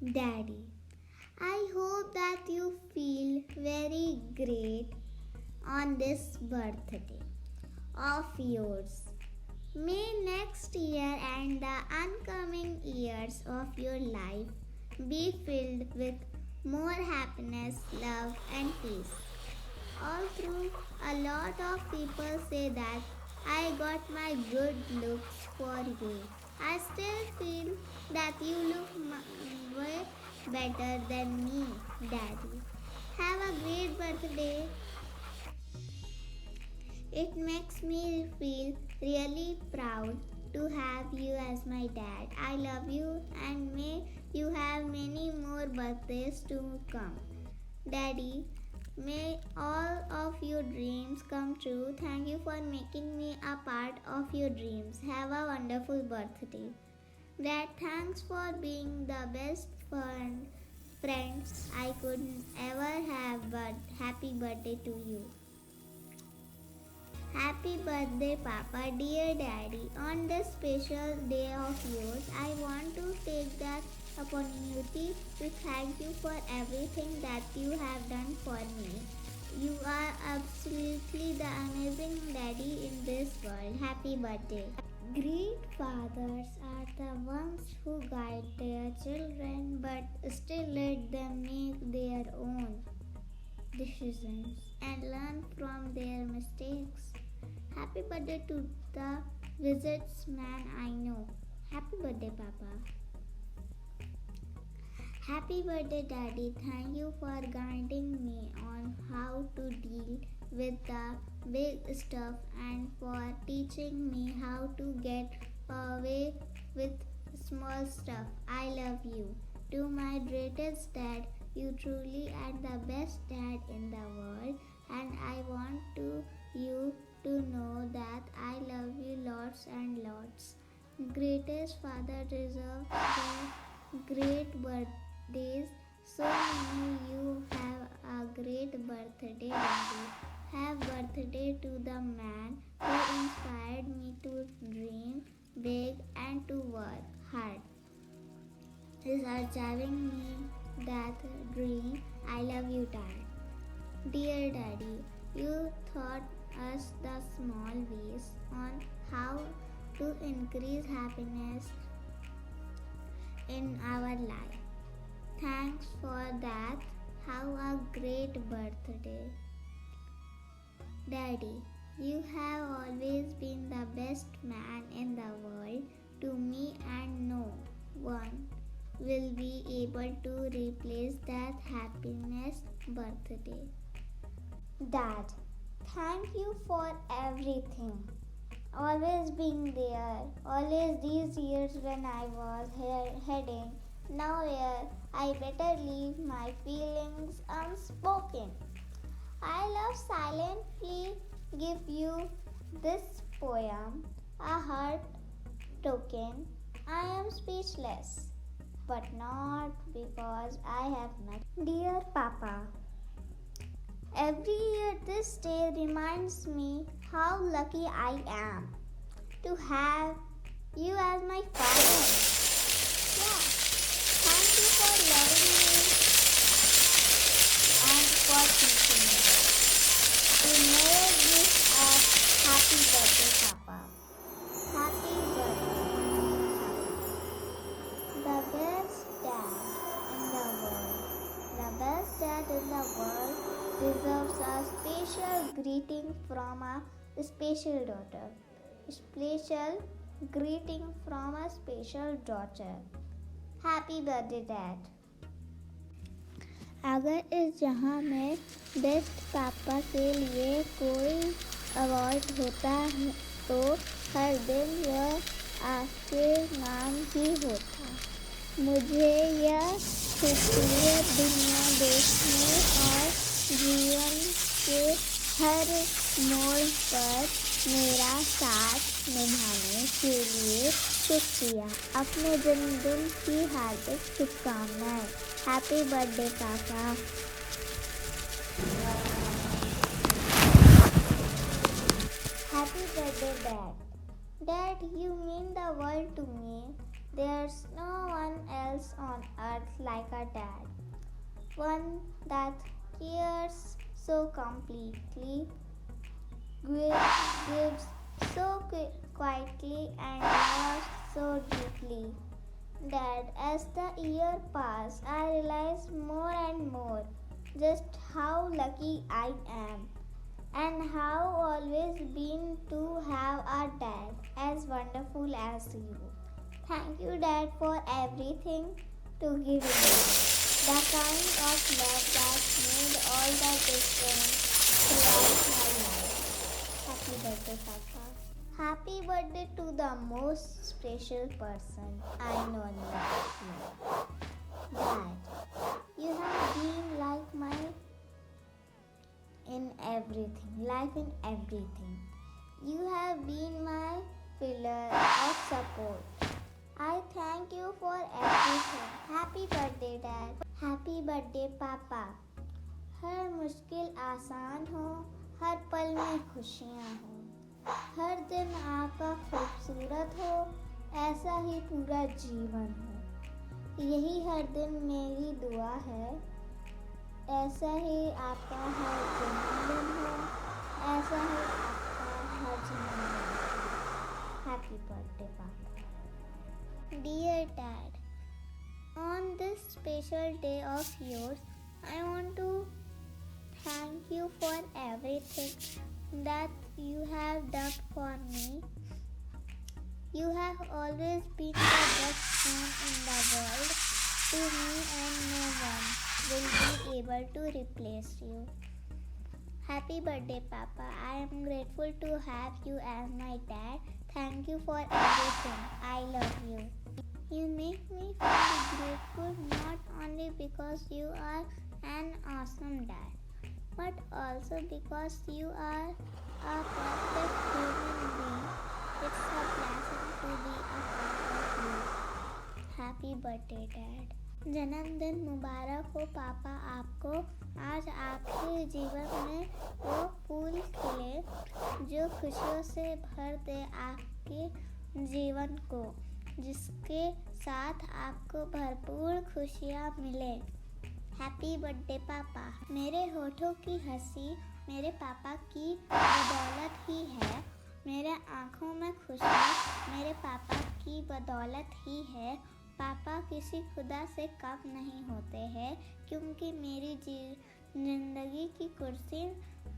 Daddy, I hope that you feel very great on this birthday of yours. May next year and the oncoming years of your life be filled with more happiness, love, and peace. All through, a lot of people say that I got my good looks for you. I still feel that you look way better than me, Daddy. Have a great birthday. It makes me feel really proud to have you as my dad. I love you and may you have many more birthdays to come. Daddy, may all of your dreams come true. Thank you for making me a part of your dreams. Have a wonderful birthday. Dad, thanks for being the best friends I could ever have. But happy birthday to you. Happy birthday, Papa. Dear Daddy, on this special day of yours, I want to take that opportunity to thank you for everything that you have done for me. You are absolutely the amazing daddy in this world. Happy birthday. Great fathers are the ones who guide their children but still let them make their own decisions and learn from their mistakes. Happy birthday to the visits man I know. Happy birthday, Papa. Happy birthday, Daddy. Thank you for guiding me on how to deal with the big stuff and for teaching me how to get away with small stuff. I love you. To my greatest dad, you truly are the best dad in the world, and I want you to know that I love you lots and lots. Greatest father deserves the great birthdays. So may you have a great birthday, Daddy. Have birthday to the man who inspired me to dream big and to work hard. Is achieving me that dream. I love you, Dad. Dear Daddy, you taught us the small ways on how to increase happiness in our life. Thanks for that. Have a great birthday. Daddy, you have always been the best man in the world to me, and no one will be able to replace that happiness birthday. Dad, thank you for everything. Always being there, always these years when I was heading nowhere, I better leave my feelings unspoken. I love silently give you this poem, a heart token. I am speechless, but not because I have not. Dear Papa, every year this day reminds me how lucky I am to have you as my father. Yeah, thank you for loving me and for teaching me. To never wish a happy birthday, Papa. Happy birthday. The best dad in the world. The best dad in the world deserves a special greeting from a special daughter. Special greeting from a special daughter. Happy birthday, Dad. अगर इस जहां में best पापा के लिए कोई award होता है तो हर दिन यह आपके नाम ही होता। मुझे यह खूबसूरत दुनिया देखने और जीवन के हर मोड़ पर मेरा साथ निभाने के लिए शुक्रिया। अपने जन्मदिन की हार्दिक शुभकामनाएं। हैप्पी बर्थडे पापा। Happy birthday, Dad. Dad, you mean the world to me. There's no one else on earth like a dad, one that cares so completely, gives so quietly, and loves so deeply. Dad, as the year passed, I realized more and more just how lucky I am and how always been to have a dad as wonderful as you. Thank you, Dad, for everything to give me. The kind of love that made all the difference throughout my life. Happy birthday, Papa. Happy birthday to the most special person I know in life. Dad, you have been like my life in everything. You have been my pillar of support. I thank you for everything. Happy birthday, Dad. Happy birthday, Papa. हर मुश्किल आसान हो, हर पल में खुशियाँ हो, हर दिन आपका खूबसूरत हो, ऐसा ही पूरा जीवन हो। यही हर दिन मेरी दुआ है। ऐसा ही आपका हर जन्मदिन हो, ऐसा ही आपका हर जन्मदिन हो। हैप्पी बर्थडे, पापा। Dear Dad, on this special day of yours, I want to thank you for everything that you have done for me. You have always been the best friend in the world to me, and no one will be able to replace you. Happy birthday, Papa. I am grateful to have you as my dad. Thank you for everything. I love you. You make me feel grateful not only because you are an awesome dad, but also because you are a perfect human being. It's a blessing to be a part of you. Happy birthday, Dad. जन्मदिन मुबारक हो पापा आपको। आज आपके जीवन में वो फूल खिले जो खुशियों से भर दे आपके जीवन को, जिसके साथ आपको भरपूर खुशियाँ मिले। हैप्पी बर्थडे पापा। मेरे होठों की हंसी मेरे पापा की बदौलत ही है। मेरे आँखों में खुशी मेरे पापा की बदौलत ही है। पापा किसी खुदा से कम नहीं होते हैं, क्योंकि मेरी जिंदगी की कुर्सी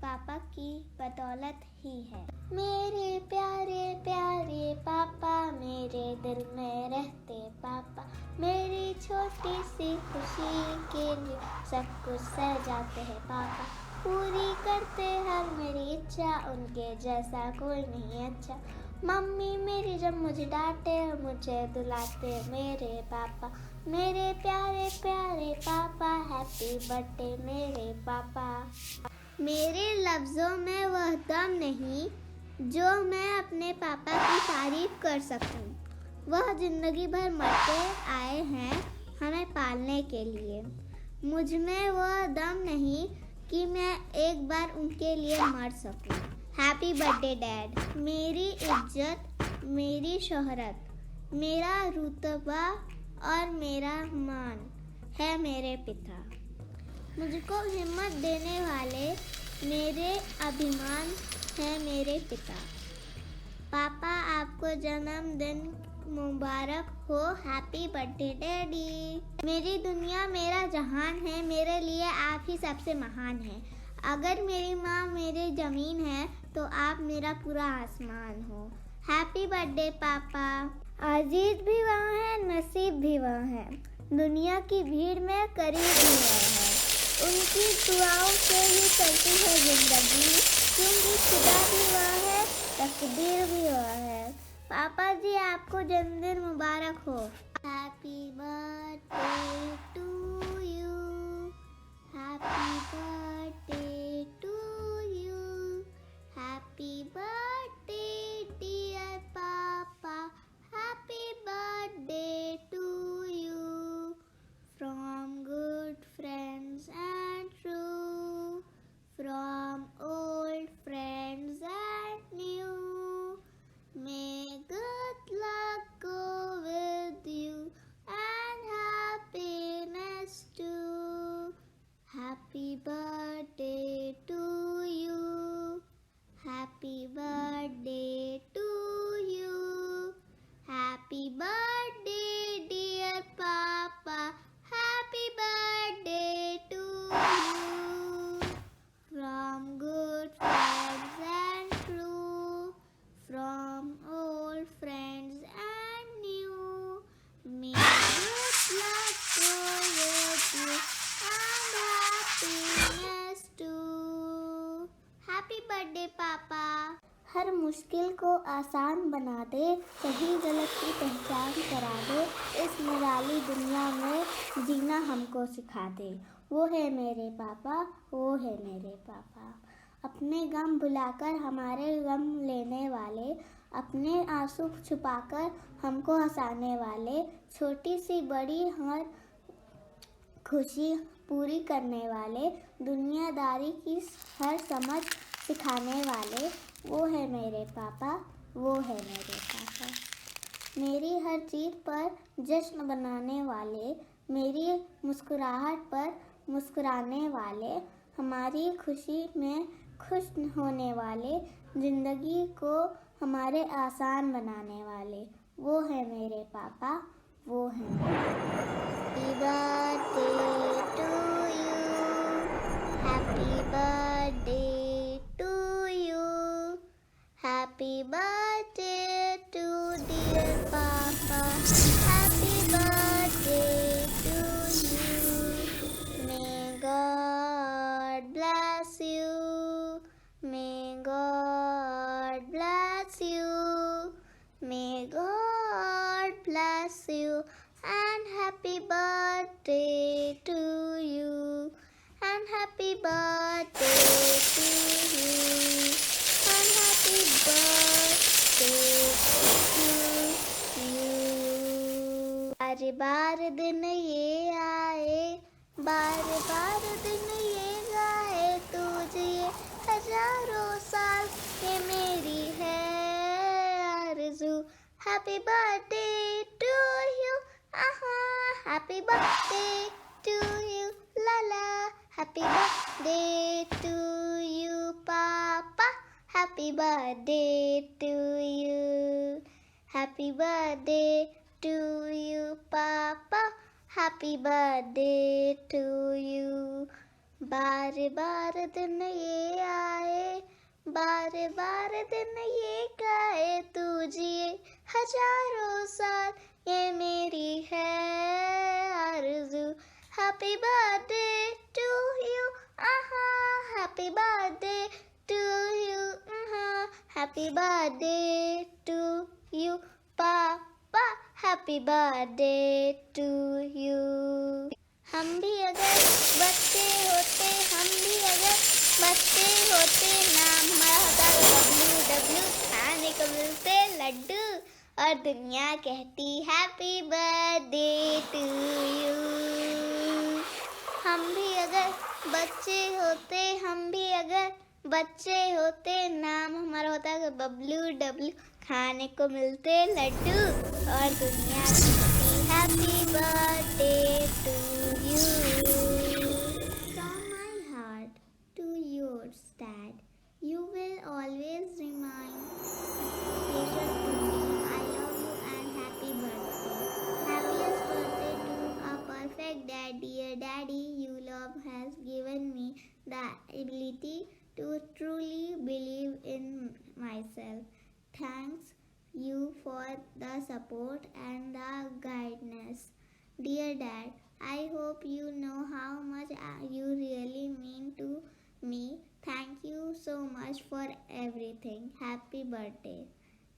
पापा की बदौलत ही है। मेरे प्यारे प्यारे पापा, मेरे दिल में रहते पापा, मेरी छोटी सी खुशी के लिए सब कुछ सजाते हैं पापा, पूरी करते हर मेरी इच्छा, उनके जैसा कोई नहीं अच्छा। मम्मी मेरी जब मुझे डांटे मुझे दुलाते मेरे पापा, मेरे प्यारे प्यारे पापा, हैप्पी बर्थडे मेरे पापा। मेरे लफ्ज़ों में वह दम नहीं जो मैं अपने पापा की तारीफ कर सकूं। वह जिंदगी भर मरते आए हैं हमें पालने के लिए। मुझ में वह दम नहीं कि मैं एक बार उनके लिए मर सकूं। Happy birthday dad. मेरी इज्जत, मेरी शोहरत, मेरा रुतबा और मेरा मान है मेरे पिता। मुझको हिम्मत देने वाले मेरे अभिमान है मेरे पिता। पापा आपको जन्मदिन मुबारक हो। Happy birthday daddy. मेरी दुनिया मेरा जहान है, मेरे लिए आप ही सबसे महान हैं। अगर मेरी माँ मेरी ज़मीन है तो आप मेरा पूरा आसमान हो। हैप्पी बर्थडे पापा। अजीज भी वहाँ है, नसीब भी वहाँ है, दुनिया की भीड़ में करीब भी वहाँ है। उनकी दुआओं से ही चलती है जिंदगी, क्योंकि खुदा भी वहाँ है, तकदीर भी वहाँ है। पापा जी आपको जन्मदिन मुबारक हो। Happy birthday to you, happy birthday to you, happy birthday dear papa, happy birthday to you, from good friends and true, from old friends and new. May good luck go with you and happy मुश्किल को आसान बना दे, सही गलत की पहचान करा दे, इस निराली दुनिया में जीना हमको सिखा दे। वो है मेरे पापा, वो है मेरे पापा। अपने गम भुलाकर हमारे गम लेने वाले, अपने आंसू छुपाकर हमको हंसाने वाले, छोटी सी बड़ी हर खुशी पूरी करने वाले, दुनियादारी की हर समझ सिखाने वाले, वो है मेरे पापा, वो है मेरे पापा। मेरी हर जीत पर जश्न बनाने वाले, मेरी मुस्कुराहट पर मुस्कुराने वाले, हमारी खुशी में खुश होने वाले, जिंदगी को हमारे आसान बनाने वाले, वो है मेरे पापा, वो है Happy birthday to you, happy birthday to you, happy birthday to dear Papa, happy birthday to you. May God bless you, may God bless you, may God bless you, and happy birthday to you, and happy birthday to you, and happy birthday to you. बार बार दिन ये आए, बार बार दिन ये गाए, तुझे हजारों साल ये मेरी है आरज़ू। Happy birthday to you, happy birthday to you, la la. Happy birthday to you, Papa. Happy birthday to you. Happy birthday to you, Papa. Happy birthday to you. बार बार दिन ये आए, बार बार दिन ये गाए, तुझे हजारों साल ये मेरी है आरज़ू। Happy birthday to you, happy birthday to you, happy birthday to you, Papa. Happy birthday to you. हम भी अगर बच्चे होते, हम भी अगर बच्चे होते, नाम हमारा होता WW, खाने को मिलते लड्डू, और दुनिया कहती हैप्पी बर्थडे टू यू। हम भी अगर बच्चे होते, हम भी अगर बच्चे होते, नाम हमारा होता WW, खाने को मिलते लड्डू, और दुनिया कहती happy birthday to you. From my heart to yours, Dad, you will always remain special to me. I love you and happy birthday. Happiest birthday to a perfect dad. Dear Daddy, your love has given me the ability to truly believe in myself. Thanks you for the support and the guidance. Dear Dad, I hope you know how much you really mean to me. Thank you so much for everything. Happy birthday.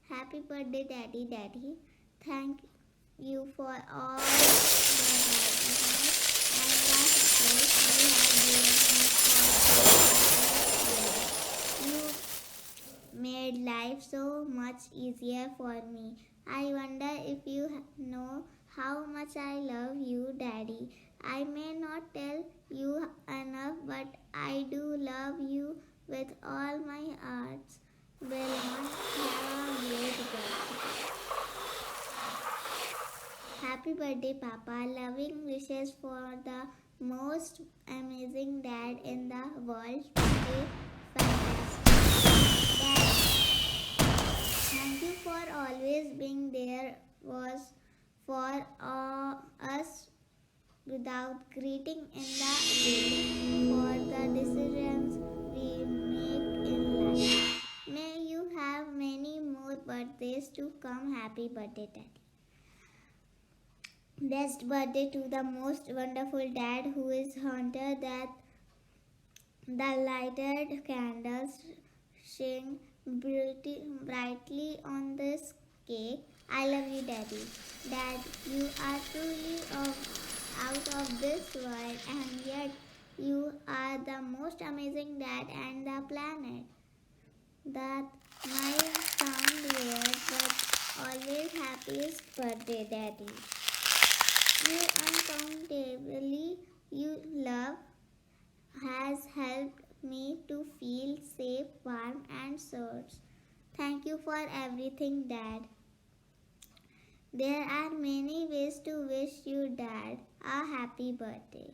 Happy birthday, Daddy, Daddy. Thank you for all the guidance and the support you have given me for 4 years. You made life so much easier for me. I wonder if you know how much I love you, Daddy. I may not tell you enough, but I do love you with all my heart. Belmont, have a great birthday. Happy birthday, Papa. Loving wishes for the most amazing dad in the world. Stay fantastic. Dad, thank you for always being there was for us without greeting in the way, for the decisions we make in life. May you have many more birthdays to come. Happy birthday, Daddy. Blessed birthday to the most wonderful dad who is haunted that the lighted candles sing brightly on this cake. I love you, Daddy. Dad, you are truly out of this world, and yet you are the most amazing dad on the planet. That might sound weird, but always happiest birthday, Daddy. You uncountably you love has helped me to feel safe, warm, and source. Thank you for everything, Dad. There are many ways to wish you, Dad, a happy birthday.